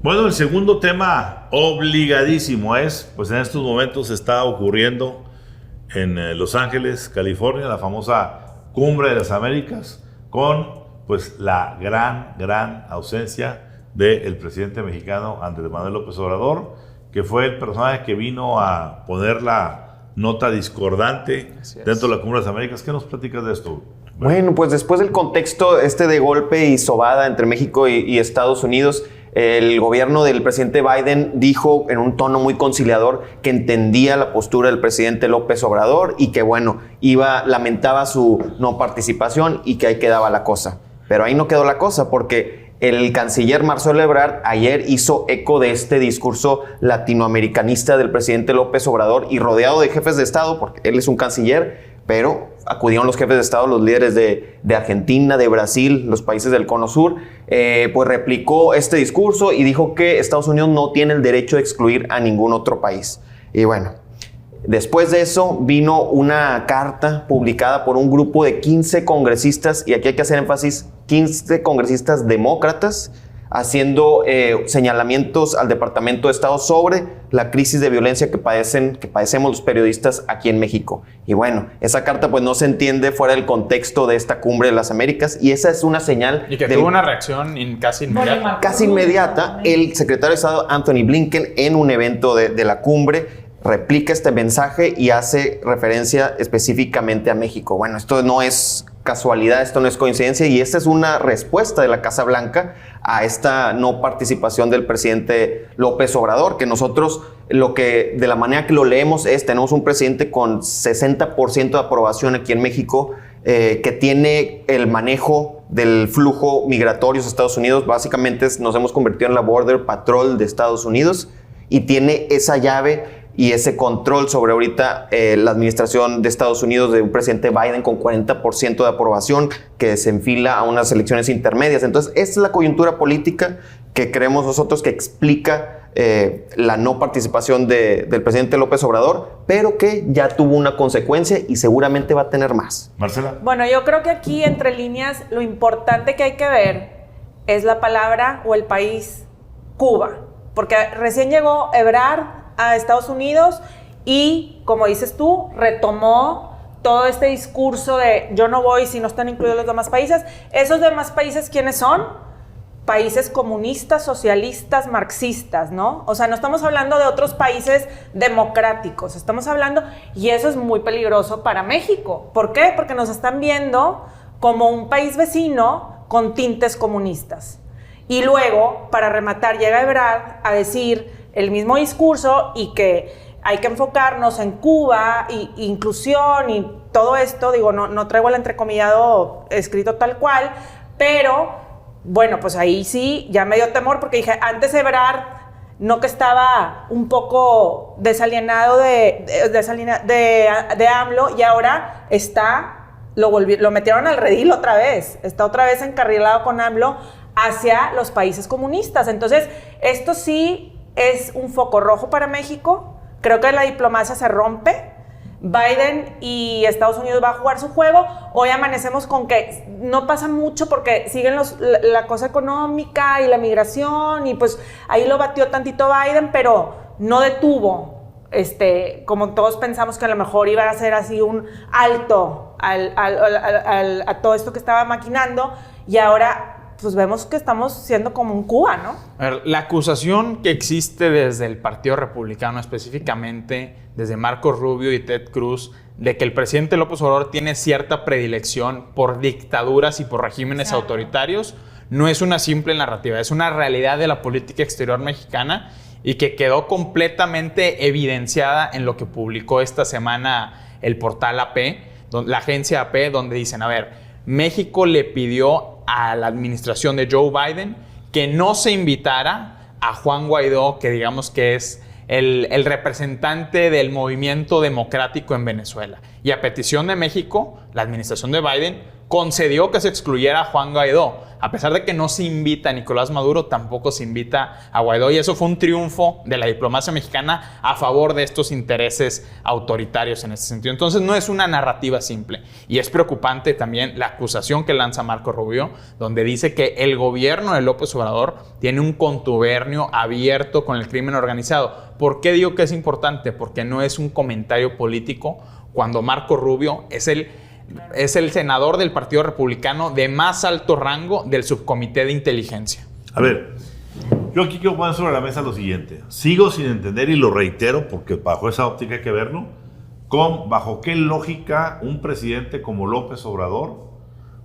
Bueno, el segundo tema obligadísimo es, pues en estos momentos está ocurriendo en Los Ángeles, California, la famosa Cumbre de las Américas, con pues la gran ausencia del presidente mexicano Andrés Manuel López Obrador, que fue el personaje que vino a poner la nota discordante dentro de la Cumbre de las Américas. ¿Qué nos platicas de esto? Bueno, pues después del contexto de golpe y sobada entre México y Estados Unidos, el gobierno del presidente Biden dijo en un tono muy conciliador que entendía la postura del presidente López Obrador y que, bueno, lamentaba su no participación y que ahí quedaba la cosa. Pero ahí no quedó la cosa, porque el canciller Marcelo Ebrard ayer hizo eco de este discurso latinoamericanista del presidente López Obrador y rodeado de jefes de Estado, porque él es un canciller, pero acudieron los jefes de Estado, los líderes de Argentina, de Brasil, los países del Cono Sur, pues replicó este discurso y dijo que Estados Unidos no tiene el derecho de excluir a ningún otro país. Y bueno, después de eso vino una carta publicada por un grupo de 15 congresistas, y aquí hay que hacer énfasis, 15 congresistas demócratas, haciendo señalamientos al Departamento de Estado sobre la crisis de violencia que padecemos los periodistas aquí en México. Y bueno, esa carta pues no se entiende fuera del contexto de esta Cumbre de las Américas, y esa es una señal... Y que tuvo una reacción casi inmediata. Casi inmediata. El secretario de Estado Anthony Blinken, en un evento de la cumbre, replica este mensaje y hace referencia específicamente a México. Bueno, esto no es casualidad, esto no es coincidencia, y esta es una respuesta de la Casa Blanca a esta no participación del presidente López Obrador, que nosotros de la manera que lo leemos tenemos un presidente con 60% de aprobación aquí en México, que tiene el manejo del flujo migratorio a Estados Unidos. Básicamente nos hemos convertido en la Border Patrol de Estados Unidos, y tiene esa llave y ese control sobre ahorita la administración de Estados Unidos de un presidente Biden con 40% de aprobación, que se enfila a unas elecciones intermedias. Entonces, esta es la coyuntura política que creemos nosotros que explica la no participación del presidente López Obrador, pero que ya tuvo una consecuencia y seguramente va a tener más. Marcela. Bueno, yo creo que aquí, entre líneas, lo importante que hay que ver es la palabra o el país Cuba, porque recién llegó Ebrard a Estados Unidos y, como dices tú, retomó todo este discurso de yo no voy si no están incluidos los demás países. ¿Esos demás países quiénes son? Países comunistas, socialistas, marxistas, ¿no? O sea, no estamos hablando de otros países democráticos, estamos hablando, y eso es muy peligroso para México. ¿Por qué? Porque nos están viendo como un país vecino con tintes comunistas. Y luego, para rematar, llega Ebrard a decir el mismo discurso y que hay que enfocarnos en Cuba y inclusión y todo esto. Digo, no traigo el entrecomillado escrito tal cual, pero bueno, pues ahí sí ya me dio temor, porque dije, antes Ebrard no, que estaba un poco desalienado de AMLO, y ahora lo metieron al redil otra vez, está otra vez encarrilado con AMLO hacia los países comunistas. Entonces, esto sí es un foco rojo para México. Creo que la diplomacia se rompe. Biden y Estados Unidos va a jugar su juego. Hoy amanecemos con que no pasa mucho porque siguen la cosa económica y la migración, y pues ahí lo batió tantito Biden, pero no detuvo, como todos pensamos que a lo mejor iba a ser así un alto a todo esto que estaba maquinando, y ahora pues vemos que estamos siendo como un Cuba, ¿no? A ver, la acusación que existe desde el Partido Republicano, específicamente desde Marco Rubio y Ted Cruz, de que el presidente López Obrador tiene cierta predilección por dictaduras y por regímenes autoritarios, no es una simple narrativa, es una realidad de la política exterior mexicana, y que quedó completamente evidenciada en lo que publicó esta semana el portal AP, la agencia AP, donde dicen, a ver, México le pidió a la administración de Joe Biden que no se invitara a Juan Guaidó, que digamos que es el representante del movimiento democrático en Venezuela. Y a petición de México, la administración de Biden concedió que se excluyera a Juan Guaidó. A pesar de que no se invita a Nicolás Maduro, tampoco se invita a Guaidó. Y eso fue un triunfo de la diplomacia mexicana a favor de estos intereses autoritarios en ese sentido. Entonces no es una narrativa simple. Y es preocupante también la acusación que lanza Marco Rubio, donde dice que el gobierno de López Obrador tiene un contubernio abierto con el crimen organizado. ¿Por qué digo que es importante? Porque no es un comentario político cuando Marco Rubio es el senador del Partido Republicano de más alto rango del subcomité de inteligencia. A ver, yo aquí quiero poner sobre la mesa lo siguiente. Sigo sin entender, y lo reitero porque bajo esa óptica hay que verlo, bajo qué lógica un presidente como López Obrador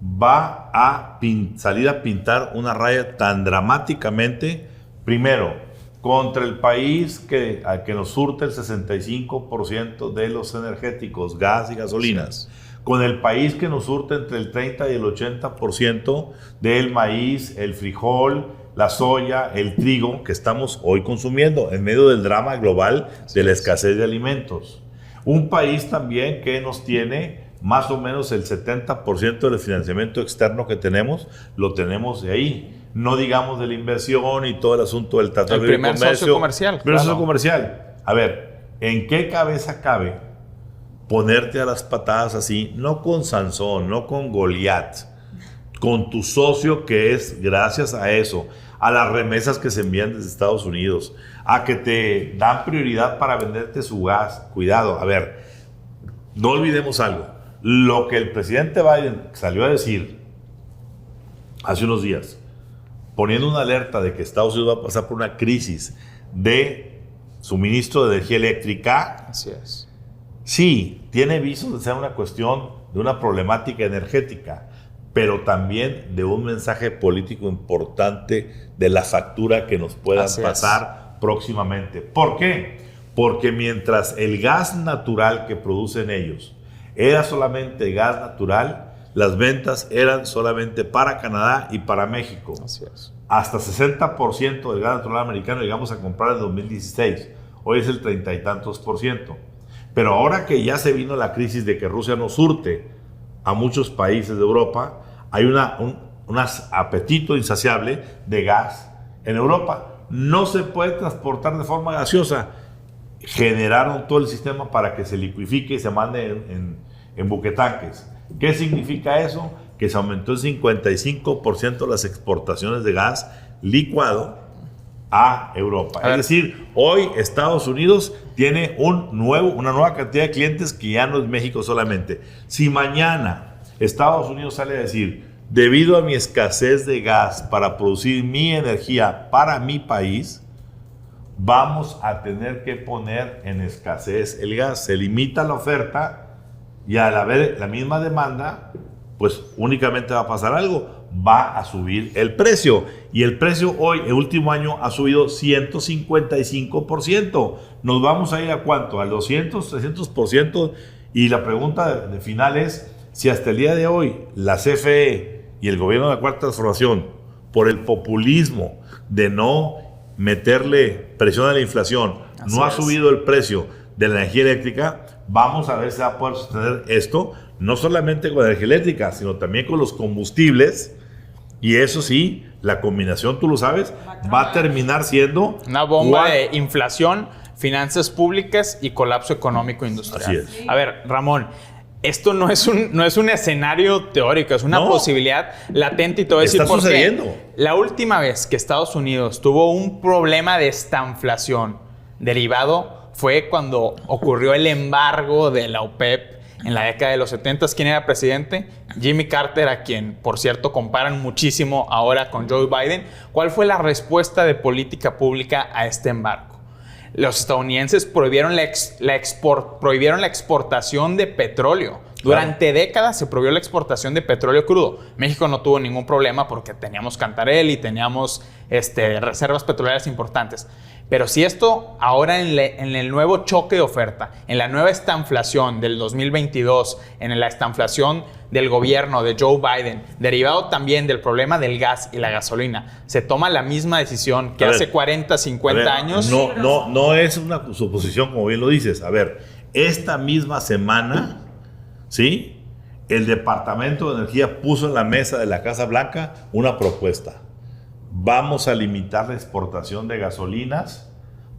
va a salir a pintar una raya tan dramáticamente, primero, contra el país al que nos surte el 65% de los energéticos, gas y gasolinas. Con el país que nos surte entre el 30 y el 80% del maíz, el frijol, la soya, el trigo que estamos hoy consumiendo en medio del drama global de la escasez de alimentos. Un país también que nos tiene más o menos el 70% del financiamiento externo que tenemos, lo tenemos de ahí. No digamos de la inversión y todo el asunto del Tratado de Libre Comercio. El primer socio comercial. Primer socio comercial. A ver, ¿en qué cabeza cabe ponerte a las patadas así? No con Sansón, no con Goliat, con tu socio, que es gracias a eso, a las remesas que se envían desde Estados Unidos, a que te dan prioridad para venderte su gas. Cuidado, a ver, no olvidemos algo. Lo que el presidente Biden salió a decir hace unos días, poniendo una alerta de que Estados Unidos va a pasar por una crisis de suministro de energía eléctrica. Así es. Sí, tiene visos de ser una cuestión de una problemática energética, pero también de un mensaje político importante de la factura que nos puedan pasar próximamente. ¿Por qué? Porque mientras el gas natural que producen ellos era solamente gas natural, las ventas eran solamente para Canadá y para México. Así es. Hasta 60% del gas natural americano llegamos a comprar en 2016. Hoy es el 30 y tantos %. Pero ahora que ya se vino la crisis de que Rusia nos surte a muchos países de Europa, hay un apetito insaciable de gas en Europa. No se puede transportar de forma gaseosa. Generaron todo el sistema para que se liquifique y se mande en buquetanques. ¿Qué significa eso? Que se aumentó el 55% las exportaciones de gas licuado a Europa. Es decir, hoy Estados Unidos tiene una nueva cantidad de clientes que ya no es México solamente. Si mañana Estados Unidos sale a decir, debido a mi escasez de gas para producir mi energía para mi país, vamos a tener que poner en escasez el gas. Se limita la oferta y al haber la misma demanda, pues únicamente va a pasar algo. Va a subir el precio. Y el precio hoy, el último año, ha subido 155%. ¿Nos vamos a ir a cuánto? ¿Al 200, 300%? Y la pregunta de final es, si hasta el día de hoy la CFE y el gobierno de la Cuarta Transformación, por el populismo de no meterle presión a la inflación, no ha subido el precio de la energía eléctrica, vamos a ver si va a poder sostener esto, no solamente con la energía eléctrica, sino también con los combustibles. Y eso sí, la combinación, tú lo sabes, va a terminar siendo una bomba de inflación, finanzas públicas y colapso económico industrial. Así es. A ver, Ramón, esto no es un escenario teórico, es una posibilidad latente, y te voy a decir por qué. La última vez que Estados Unidos tuvo un problema de estanflación derivado fue cuando ocurrió el embargo de la OPEP en la década de los 70. ¿Quién era presidente? Jimmy Carter, a quien, por cierto, comparan muchísimo ahora con Joe Biden. ¿Cuál fue la respuesta de política pública a este embargo? Los estadounidenses prohibieron la exportación de petróleo. Durante décadas se prohibió la exportación de petróleo crudo. México no tuvo ningún problema porque teníamos Cantarell y teníamos reservas petroleras importantes. Pero si esto ahora en el nuevo choque de oferta, en la nueva estanflación del 2022, en la estanflación del gobierno de Joe Biden, derivado también del problema del gas y la gasolina, se toma la misma decisión que hace 40, 50 años. No es una suposición, como bien lo dices. A ver, esta misma semana ¿sí? El Departamento de Energía puso en la mesa de la Casa Blanca una propuesta. Vamos a limitar la exportación de gasolinas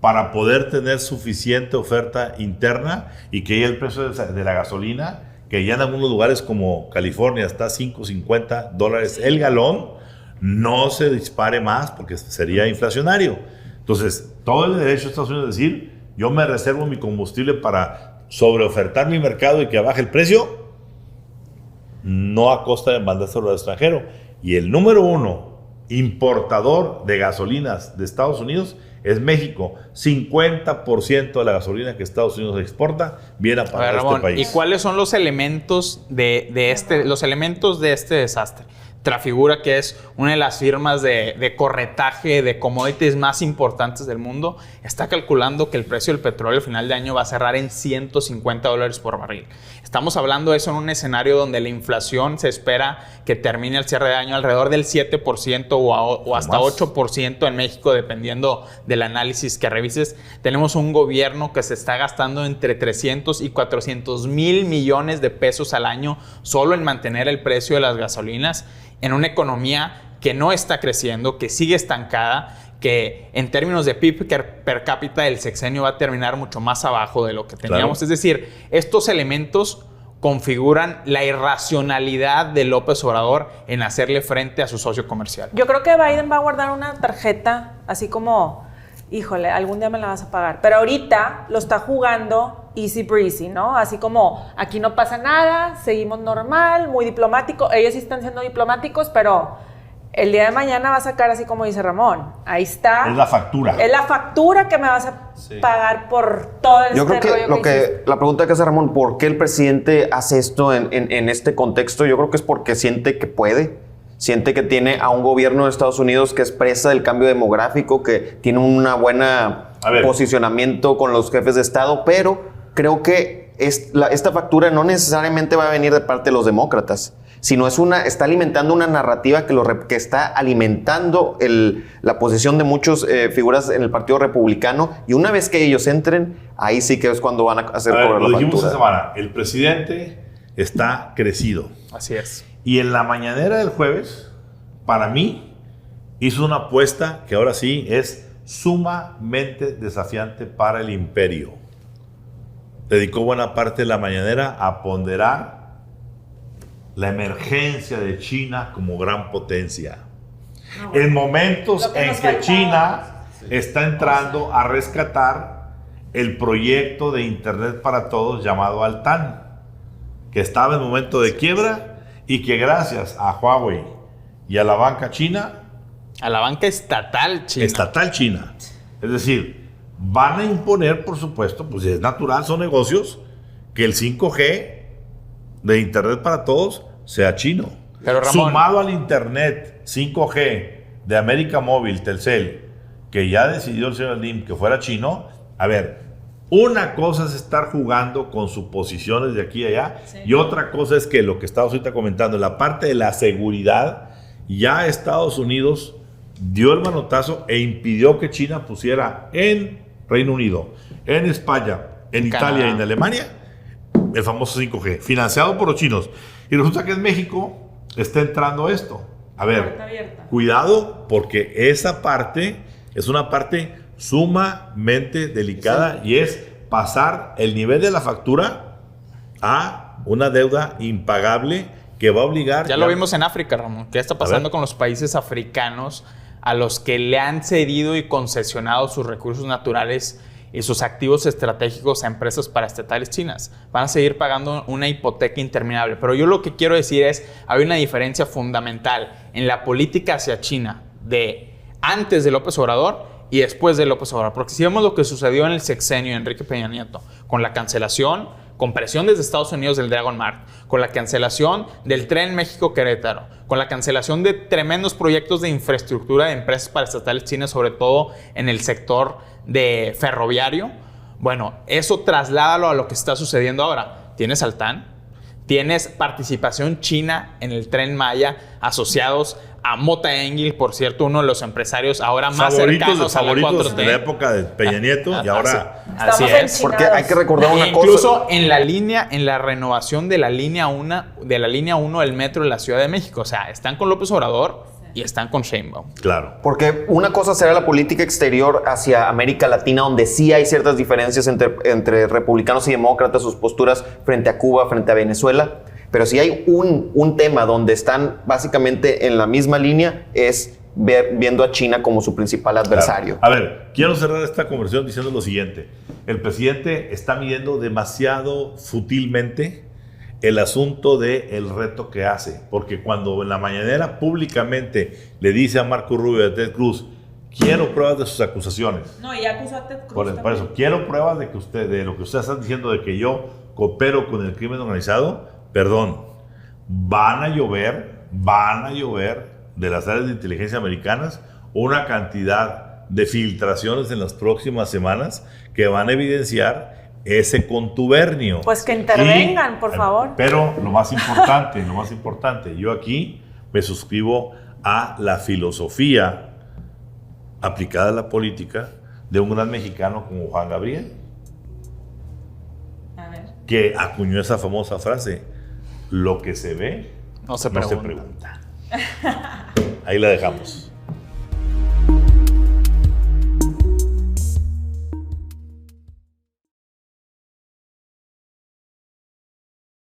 para poder tener suficiente oferta interna y que ya el precio de la gasolina, que ya en algunos lugares como California está a $5.50 el galón, no se dispare más porque sería inflacionario. Entonces, todo el derecho de Estados Unidos es decir, yo me reservo mi combustible para sobreofertar mi mercado y que baje el precio, no a costa de mandárselo al extranjero. Y el número 1 importador de gasolinas de Estados Unidos es México. 50% de la gasolina que Estados Unidos exporta viene a pagar Ramón, este país. ¿y cuáles son los elementos de este desastre? Trafigura, que es una de las firmas de corretaje de commodities más importantes del mundo, está calculando que el precio del petróleo al final de año va a cerrar en $150 por barril. Estamos hablando de eso en un escenario donde la inflación se espera que termine al cierre de año alrededor del 7% o hasta 8% en México, dependiendo del análisis que revises. Tenemos un gobierno que se está gastando entre 300 y 400 mil millones de pesos al año solo en mantener el precio de las gasolinas, en una economía que no está creciendo, que sigue estancada, que en términos de PIB per cápita el sexenio va a terminar mucho más abajo de lo que teníamos. Claro. Es decir, estos elementos configuran la irracionalidad de López Obrador en hacerle frente a su socio comercial. Yo creo que Biden va a guardar una tarjeta así como, híjole, algún día me la vas a pagar. Pero ahorita lo está jugando easy breezy, ¿no? Así como, aquí no pasa nada, seguimos normal, muy diplomático. Ellos sí están siendo diplomáticos, pero el día de mañana va a sacar, así como dice Ramón, ahí está. Es la factura. Es la factura que me vas a pagar por todo el Yo creo que la pregunta que hace Ramón, ¿por qué el presidente hace esto en este contexto? Yo creo que es porque siente que puede. Siente que tiene a un gobierno de Estados Unidos que expresa el cambio demográfico, que tiene una buena posicionamiento con los jefes de Estado, pero creo que esta factura no necesariamente va a venir de parte de los demócratas, sino está alimentando una narrativa que está alimentando la posición de muchas figuras en el Partido Republicano, y una vez que ellos entren, ahí sí que es cuando van a hacer cobrar la factura. Lo dijimos esta semana, el presidente está crecido. Así es. Y en la mañanera del jueves, para mí, hizo una apuesta que ahora sí es sumamente desafiante para el imperio. Dedicó buena parte de la mañanera a ponderar la emergencia de China como gran potencia. En momentos en que China está entrando a rescatar el proyecto de Internet para Todos llamado Altán, que estaba en momento de quiebra y que gracias a Huawei y a la banca china... A la banca estatal china. Estatal china. Es decir, van a imponer, por supuesto, pues es natural, son negocios, que el 5G de Internet para Todos sea chino. Pero Ramón, sumado al Internet 5G de América Móvil, Telcel, que ya decidió el señor Lim que fuera chino, a ver, una cosa es estar jugando con suposiciones de aquí y allá, y otra cosa es que lo que estamos ahorita comentando, en la parte de la seguridad, ya Estados Unidos dio el manotazo e impidió que China pusiera en Reino Unido, en España, en Italia y en Alemania el famoso 5G, financiado por los chinos. Y resulta que en México está entrando esto. A ver, cuidado, porque esa parte es una parte sumamente delicada, y es pasar el nivel de la factura a una deuda impagable que va a obligar... Ya lo vimos en África, Ramón. ¿Qué está pasando con los países africanos a los que le han cedido y concesionado sus recursos naturales y sus activos estratégicos a empresas paraestatales chinas? Van a seguir pagando una hipoteca interminable. Pero yo lo que quiero decir es, hay una diferencia fundamental en la política hacia China de antes de López Obrador y después de López Obrador. Porque si vemos lo que sucedió en el sexenio de Enrique Peña Nieto, con la cancelación, con presión desde Estados Unidos del Dragon Mart, con la cancelación del tren México-Querétaro, con la cancelación de tremendos proyectos de infraestructura de empresas paraestatales chinas, sobre todo en el sector de ferroviario. Bueno, eso trasládalo a lo que está sucediendo ahora. Tienes Altán, tienes participación china en el Tren Maya, asociados a Mota Engel, por cierto, uno de los empresarios ahora más cercanos a la 4T. De la época de Peña Nieto y ahora... Así Estamos es. Porque hay que recordar una cosa. Incluso en la renovación de la línea 1 del metro de la Ciudad de México. O sea, están con López Obrador y están con Sheinbaum. Claro. Porque una cosa será la política exterior hacia América Latina, donde sí hay ciertas diferencias entre republicanos y demócratas, sus posturas frente a Cuba, frente a Venezuela. Pero si hay un tema donde están básicamente en la misma línea, es viendo a China como su principal adversario. Claro. A ver, quiero cerrar esta conversación diciendo lo siguiente. El presidente está midiendo demasiado sutilmente el asunto del reto que hace. Porque cuando en la mañanera públicamente le dice a Marco Rubio y a Ted Cruz, quiero pruebas de sus acusaciones. No, y ya acusó a Ted Cruz Por eso, quiero pruebas de lo que ustedes están diciendo, de que yo coopero con el crimen organizado. Perdón, van a llover de las áreas de inteligencia americanas una cantidad de filtraciones en las próximas semanas que van a evidenciar ese contubernio. Pues que intervengan, por favor. Pero lo más importante, yo aquí me suscribo a la filosofía aplicada a la política de un gran mexicano como Juan Gabriel, A ver. que acuñó esa famosa frase: lo que se ve No se no se pregunta. pregunta. Ahí la dejamos.